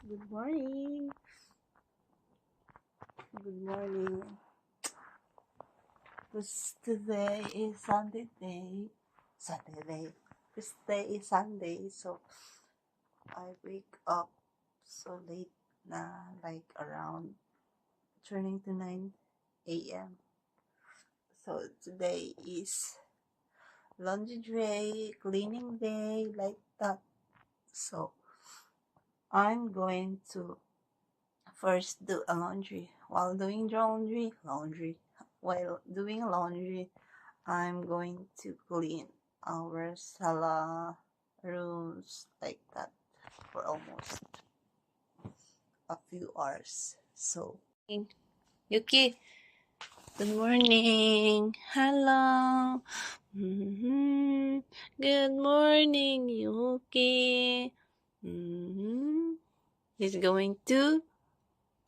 Good morning. Good morning. Today is Sunday day. Today is Sunday, so I wake up so late na, like around turning to 9 a.m. So today is laundry day, cleaning day, like that. So I'm going to first do a laundry. While doing laundry, I'm going to clean our sala rooms, like that, for almost a few hours. So, Yuki, good morning. Hello. Good morning, Yuki. He's going to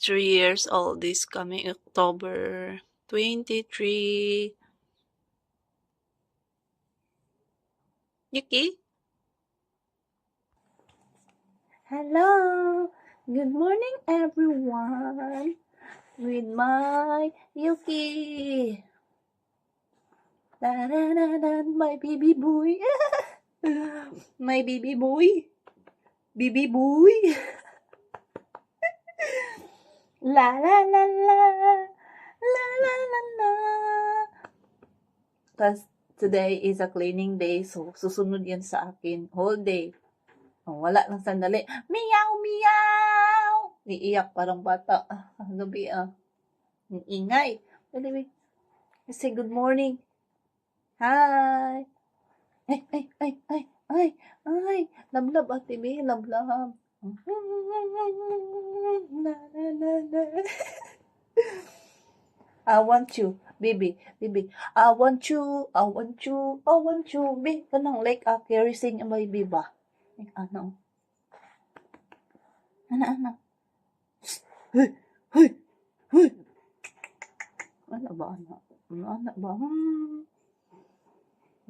3 years old this coming October 23. Yuki? Hello! Good morning, everyone! With my Yuki! Da-da-da-da, my baby boy! My baby boy! Baby boy! La la la la! La la la la! Because today is a cleaning day, so susunod yan sa akin whole day. Oh, wala lang sandali. Meow, meow! Iiyak parang bata. Gabi Ang ingay. Anyway, say good morning. Hi! Ay! Lablab, Ate May, lablab. I want you, baby. I want you, baby. Kanang like caressing my baby ba? Ano? Hoy! Ano ba?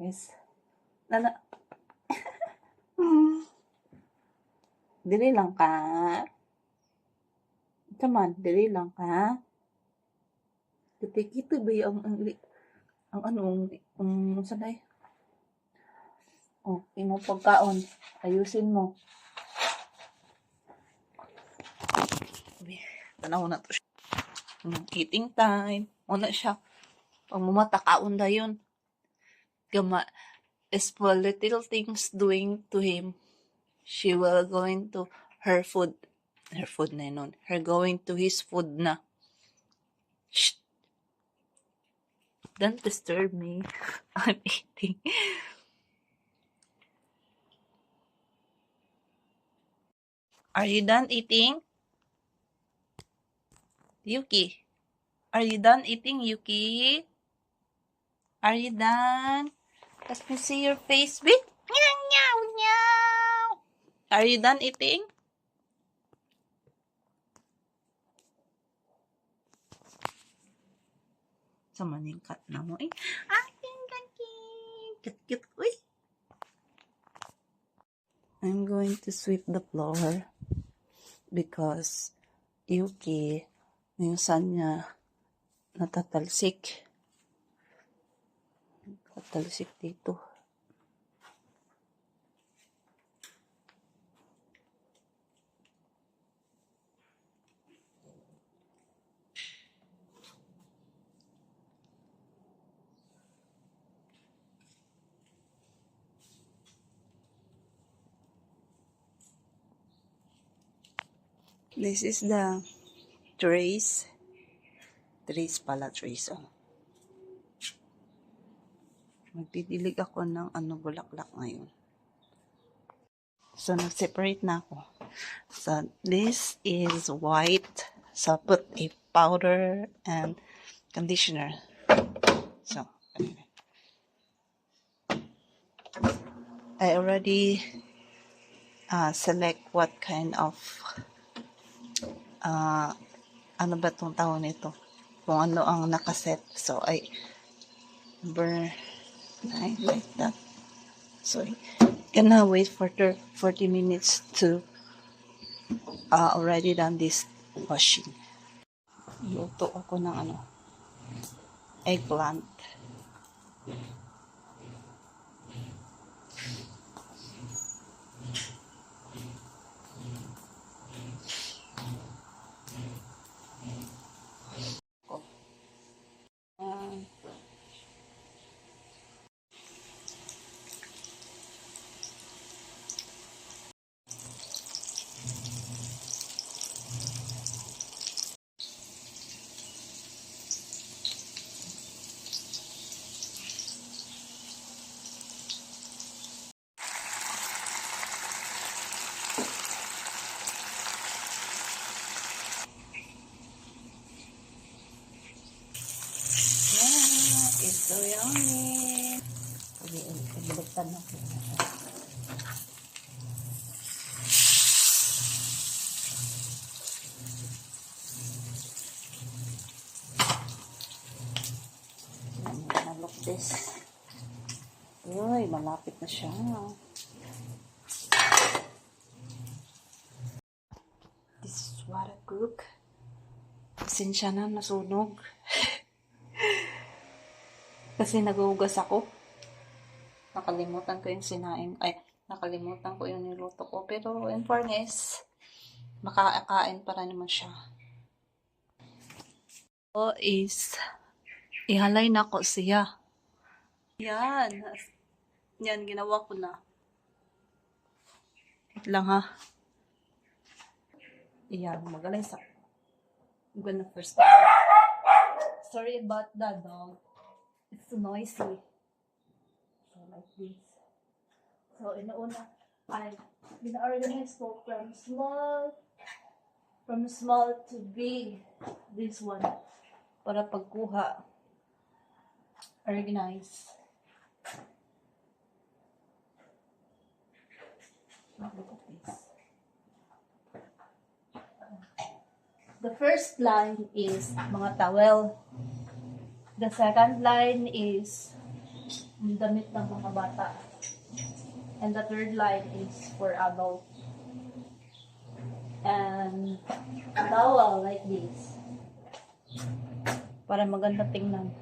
Yes. Dili lang ka. Taman, dili lang ka. Kita ba yung sanay? Oh, imo pagkaon. Ayusin mo. Tanaw na to siya. Eating time. Una siya. Pag mumata, kaon da yun. Gama, small little things doing to him. She will going to her food na yun. Her going to his food na. Shh. Don't disturb me. I'm eating. Are you done eating? Yuki? Are you done eating, Yuki? Are you done? Let me see your face, babe. Meow, meow, meow. Are you done eating? Sa maningkat na mo eh. Aking kaki. Cute. Uy. I'm going to sweep the floor because Yuki, minsan niya natatalsik. Tatalsik dito. This is the trays. Trays. Oh. Magdidilig ako ng bulaklak ngayon. So, nag-separate na ako. So, this is white. So, put a powder and conditioner. So, anyway. I already select what kind of ano ba itong tawag nito? Kung ano ang nakaset. So, I burn like that. So, gonna wait for 40 minutes to already done this washing. Luto ako ng eggplant. It's so yummy. Pagbuligtad na po. Look this. Uy, malapit na siya. This is what I cook. Pasensya na, nasunog. Kasi naghuhugas ako. Nakalimutan ko yung sinaing. Nakalimutan ko yung niluto ko. Pero in fairness, makakain para naman siya. So is, ihalay na ko siya. Yan. Yan, ginawa ko na. Wait lang ha. Yan, magaling sa... I'm gonna first start. Sorry about that dog. It's so noisy. So like this. So inauna, I organize ko from small to big. This one. Para pagkuha. Organize. Look at this. The first line is mga towel. The second line is damit ng mga bata. And the third line is for adult. And towel like this. Para maganda tingnan.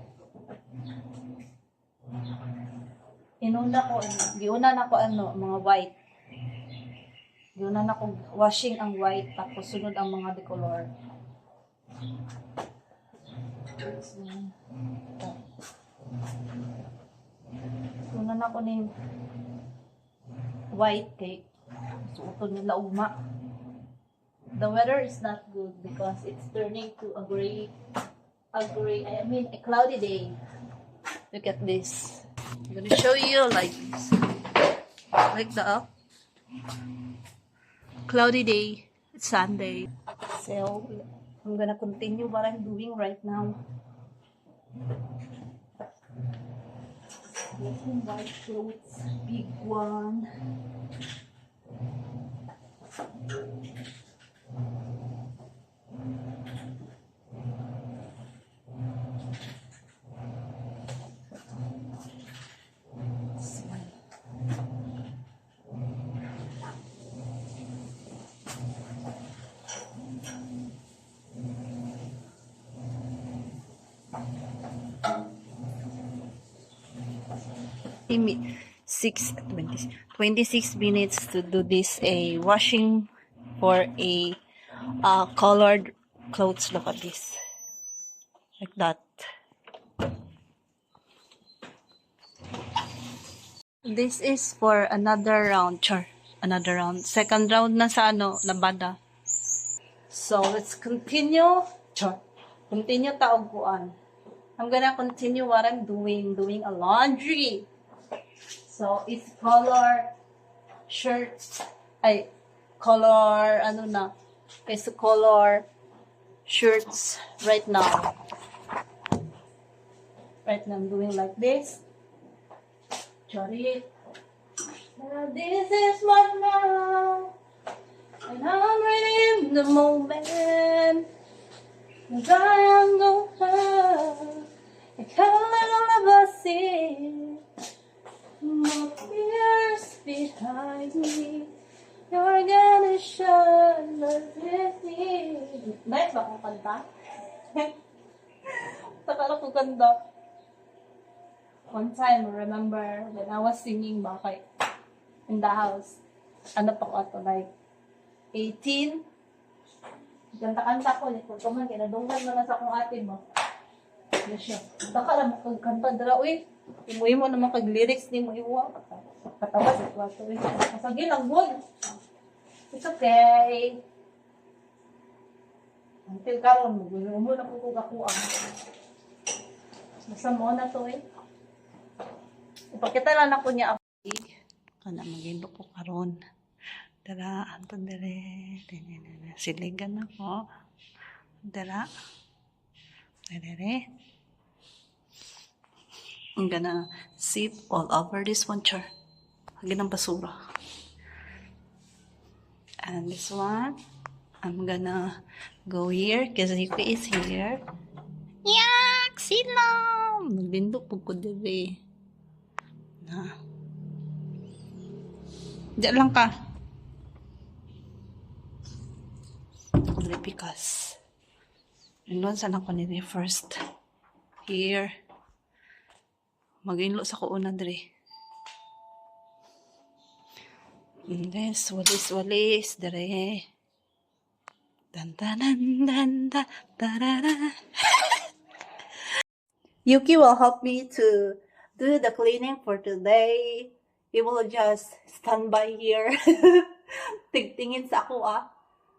Giuna na ko mga white. Giuna na ko washing ang white, tapos sunod ang mga decolor. Una na ko ni white cake. Suoton nila ugma. The weather is not good because it's turning to a cloudy day. Look at this. I'm gonna show you like this. Like the cloudy day. It's Sunday. So I'm gonna continue what I'm doing right now. Making white clothes, big one. Six 26 minutes to do this washing for colored clothes. Look at this, like that. This is for another round, second round na sa labada. So let's continue. Continue taog kuan. I'm gonna continue what I'm doing a laundry. So, it's color shirts, color shirts right now. Right now, I'm doing like this. Chari. This is what now, and I'm ready in the moment. And I am no her, I can't let all of us see. No fears behind me. You're gonna shine like Nice ba kung kanta? Takala ko ganda. One time, remember when I was singing ba kay in the house. Ano pa ko ato, like 18. Kanta-kanta ko, nagkutuman, kinadunggan mo na sa akong ate mo. Ano siya? Takala mo kagkanta dala, uy. Imuwi mo naman kag-lyrics ni mo iwa. Katawa sa kwarto, uy. Masagin ang good. It's okay. Until karon mo, gulo na po kakuha. Basta mo na to eh. Ipakita lang ako niya ako. Kana magindok ko karon. Dara, anton dire. Siligan ako. Dara. Dire. I'm gonna sweep all over this one chair. Hagin ng basura. And this one, I'm gonna go here because Yuki is here. Yak! Silam! Naglindok po ko dire. Na. Diyan lang ka. Dire because nandun sana ko nire first. Here. Mag-inlo sa ko una dire. Yes, walis, dire. Dan dan dan dan tarara. Yuki will help me to do the cleaning for today. He will just stand by here. Tingtingin sa ako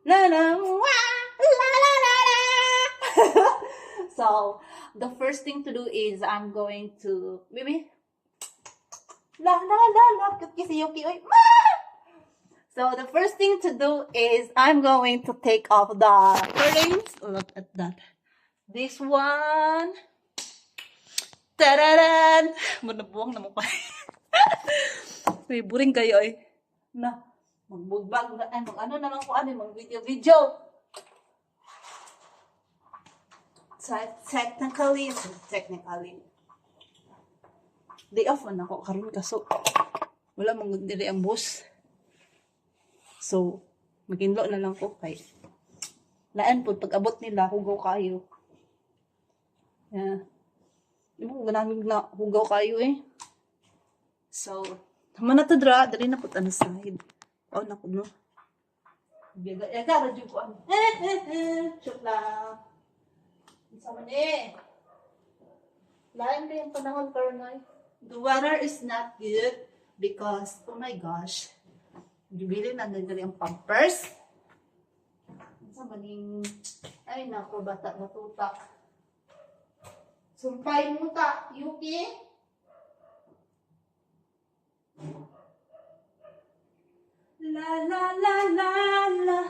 La la la la la. So, the first thing to do is I'm going to maybe la la la la kasi Yuki oy. So the first thing to do is I'm going to take off the curtains. Look at that. This one. Tararan! Manabuang na mo pa. May buring kayo eh. Na, magbugbag na. Ay, mag-ano na lang po. Mag-video. Technically. Day off na ako karon kaso. Wala mong dili ang boss. So, mag-inlo na lang ko kay laan po, pag abot nila, hugaw kayo. Yeah. Yung ganamig na hugaw kayo eh. So, naman na to dra, dali na po ano side. Oh, naku no. Yaga, radyo ko ano. Chok lang. Isa man eh. Lain ba yung panahon, Karnoy? The weather is not good because, oh my gosh, bibili na nagdali ang pampers. Sa maning, ay nako, bata natutak. Sumpay mo ta, Yuki. La la la la la.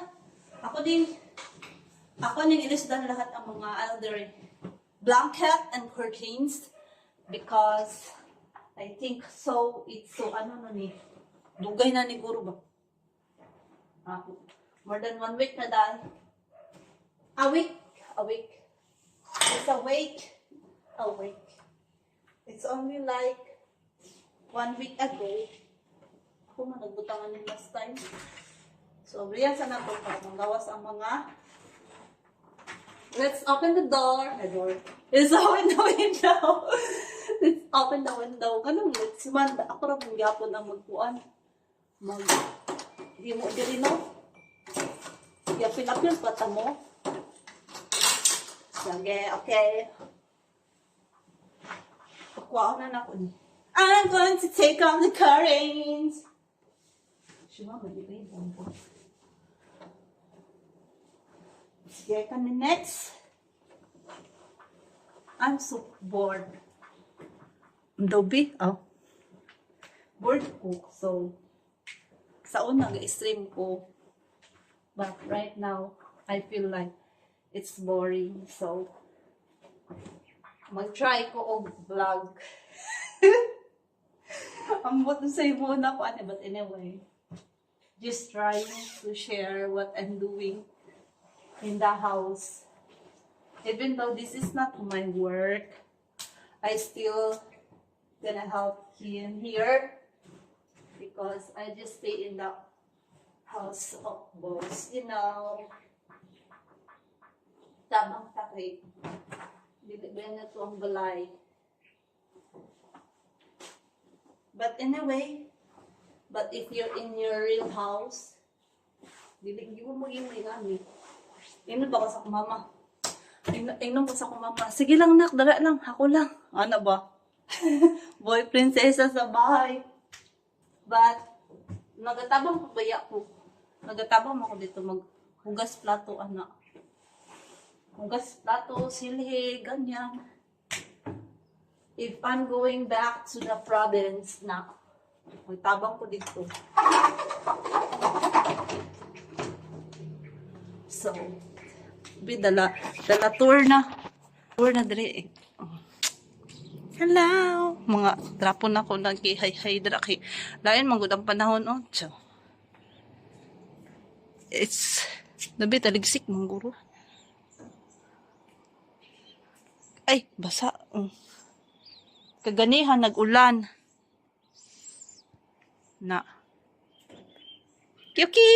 Ako din ilisdan lahat ang mga elder blanket and curtains because I think so, it's so, ano na ni, dugay na ni guro ba? More than 1 week na dahil. A week. It's a week. It's only like 1 week ago. Ako na nagbutangan din last time. So, riyan sana po para manggawas ang mga. Let's open the door. Let's open the window. Let's open the window. Kanong let's man. Ako rin mong yapon ang magpuan. Di mo diri no? Yapin-apil pata mo. Sige, okay. Pakuha na ako ni. I'm going to take off the curtains. Siya mag-ibay po. Sige, kami next. I'm so bored. Dobi? Oh. Bored ko. So, sa una, ga-stream ko. But right now, I feel like it's boring. So, mag-try ko og vlog. Ang buto sa'yo muna ko, but anyway, just trying to share what I'm doing in the house. Even though this is not my work, I still gonna help him here because I just stay in the house of boss, you know. Tabang takay. Bibigyan na to ang balay. But anyway, but if you're in your real house, bibigyan mo yung may gamit. Inom ba ko sa kumama? Inom ko sa kumama. Sige lang nak, dara lang. Ako lang. Ano ba? Boy prinsesa sa bahay. But, nagatabang ko baya ko. Nagatabang ako dito maghugas plato, anak. Hugas plato, silhi, ganyan. If I'm going back to the province na, magtabang ko dito. So, dala tour na dire. Hello! Mga trapo na ko nag-hi-hi dira kay lain man gud ang panahon oh. So, it's nabi taligsik mong guro. Ay, basa. Kaganihan nag-ulan. Na. Yuki!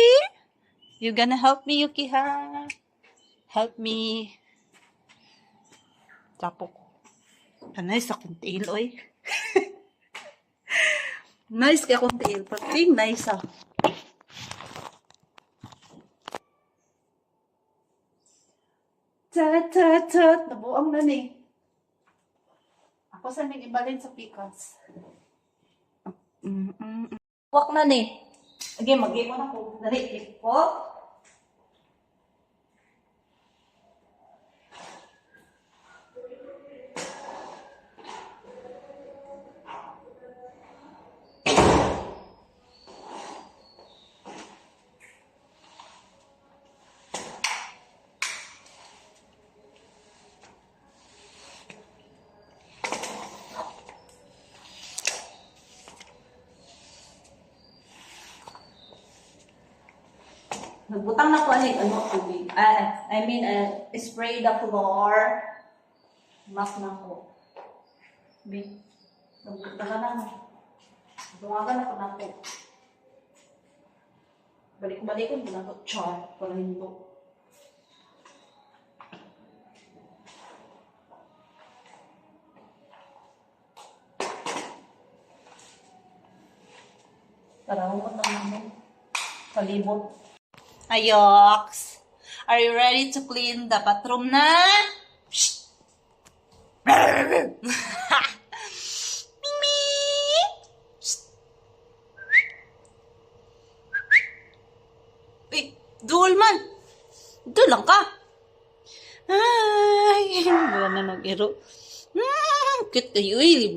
You gonna help me, Yuki, ha? Help me. Trapo ko. Nice akong tail, oy. Nice kaya akong tail. Pating nice, ah. Tat. Nabuang na ni. Ako sa nang ibalin sa pikas. Wak na ni. Again, mag-iwan ako. Dali, po. Nagbutang na ko tubig. Spray the floor. Map na ko. Nagbutang na. Dumagan ako na ko. Balik-balik ko na ko. Char. Para hindi. Parang ko naman. Palibot. Ayoks! Are you ready to clean the bathroom na? Mimi! Uy, duol man! Duol lang ka! Ay, wala na nag-iro. Cute kayo eh.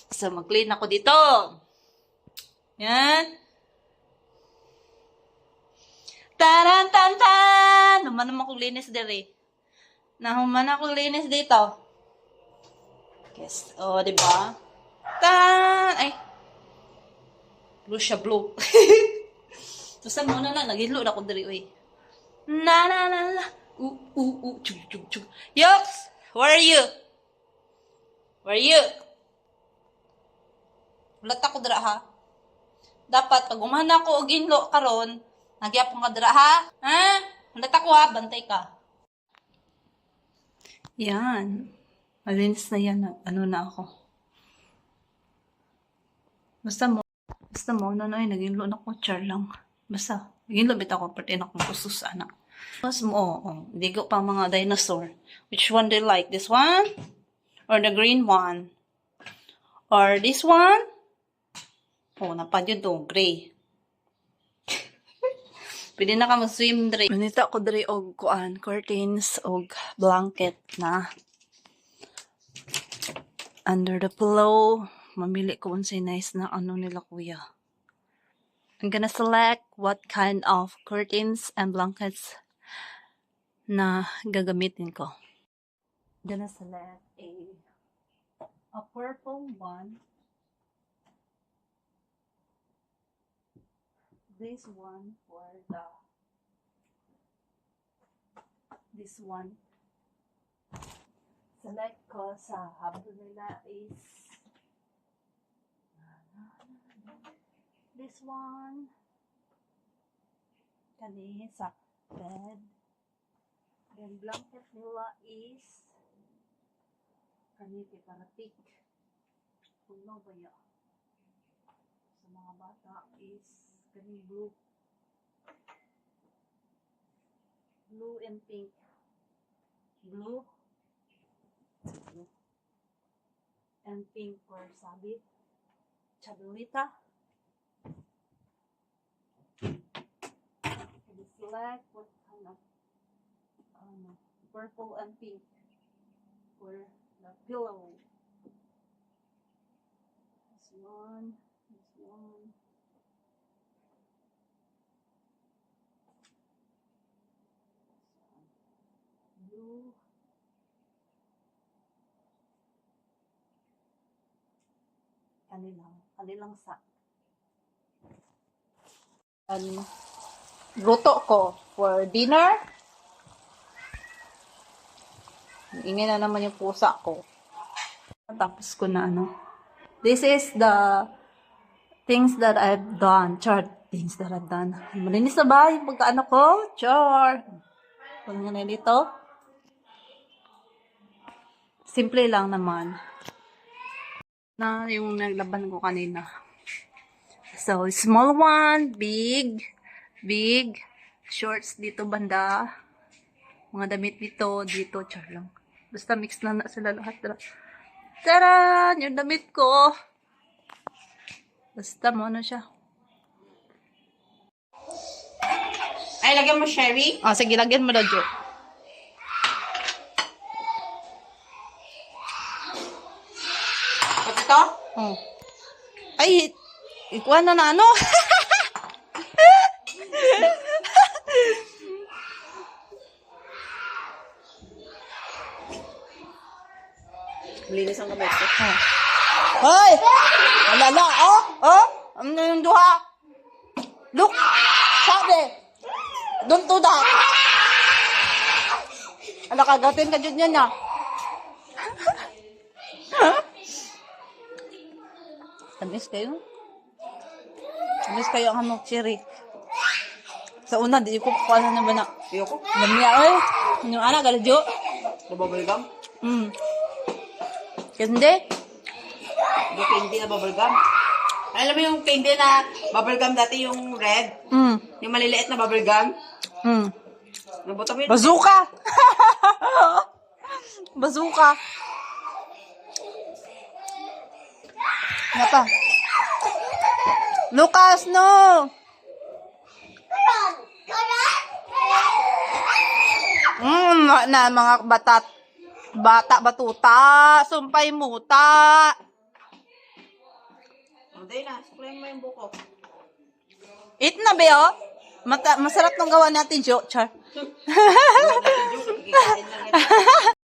Basta mag-clean ako dito. Yan. Taran-tan-tan! Naman naman kong linis diri. Nahuman akong linis dito. Yes. O, diba? Tan! Ay. Blue siya, blue. Susan muna lang. Naghilo na ako diri, uy. Na. Chug. Yoks! Where are you? Ulat ako dira, ha? Dapat, pag umana ko og inlo karon, nagyapon ka dira, ha? Ha? Ulat ako, ha? Bantay ka. Yan. Malinis na yan. Ano na ako. Basta mo, nanoy, naging lo na ko, char lang. Basta, naging lobit ako, pati na kong kusus, anak. Mas mo, digo pa mga dinosaur. Which one do you like? This one? Or the green one? Or this one? Oh, napad yun to, gray. Pwede na ka mag-swim dre. Manita ko dre og kuan, curtains og blanket na. Under the pillow, mamili ko unsay nice na ano nila kuya. I'm gonna select what kind of curtains and blankets na gagamitin ko. I'm gonna select a purple one. This one for this one. Select ko sa habol nila is this one. Kani sa bed. And blanket nila is kaniti para thick. Puno ba ya? Sa mga bata is kaning blue. Blue and pink. Blue. And pink for sabit. Chabulita. Select what kind of purple and pink for the pillow. This one. Blue. Kanilang sa. Luto ko for dinner. Ingay na naman yung pusa ko. Tapos ko na This is the things that I've done. Things that I've done. Malinis na ba yung pagkaano ko? Kung nga dito. Simple lang naman. Na yung naglaban ko kanina. So, small one, big, shorts dito banda, mga damit dito, char lang. Basta mix na sila lahat. Taran! Yung damit ko. Basta mo siya. Ay, lagyan mo sherry? Sige, lagyan mo na, Jo. Pati to? Ay, ikuha na ano? Malinis ang kamay ko. Hoy! Alala, ano yung duha? Look! Sabi! Don't do that! Ala, kagatin ka dyan yan, Tamis kayo? Tamis kayo ang cherry. Sa una, di ko kukuha na ba na? Ayoko. Lamya, yung anak, galadyo. Bubblegum? Hindi? Yung candy na bubblegum? Alam mo yung candy na bubblegum dati yung red? Yung maliliit na bubblegum? Nabuta mo yun? Bazooka! Bazooka! Napa? Lucas, no! Na mga batuta, sumpay muta. Hindi na, suklayin mo yung buko. Eat na, Beo. Masarap nung gawa natin, Jo. Char. Kikain lang ito.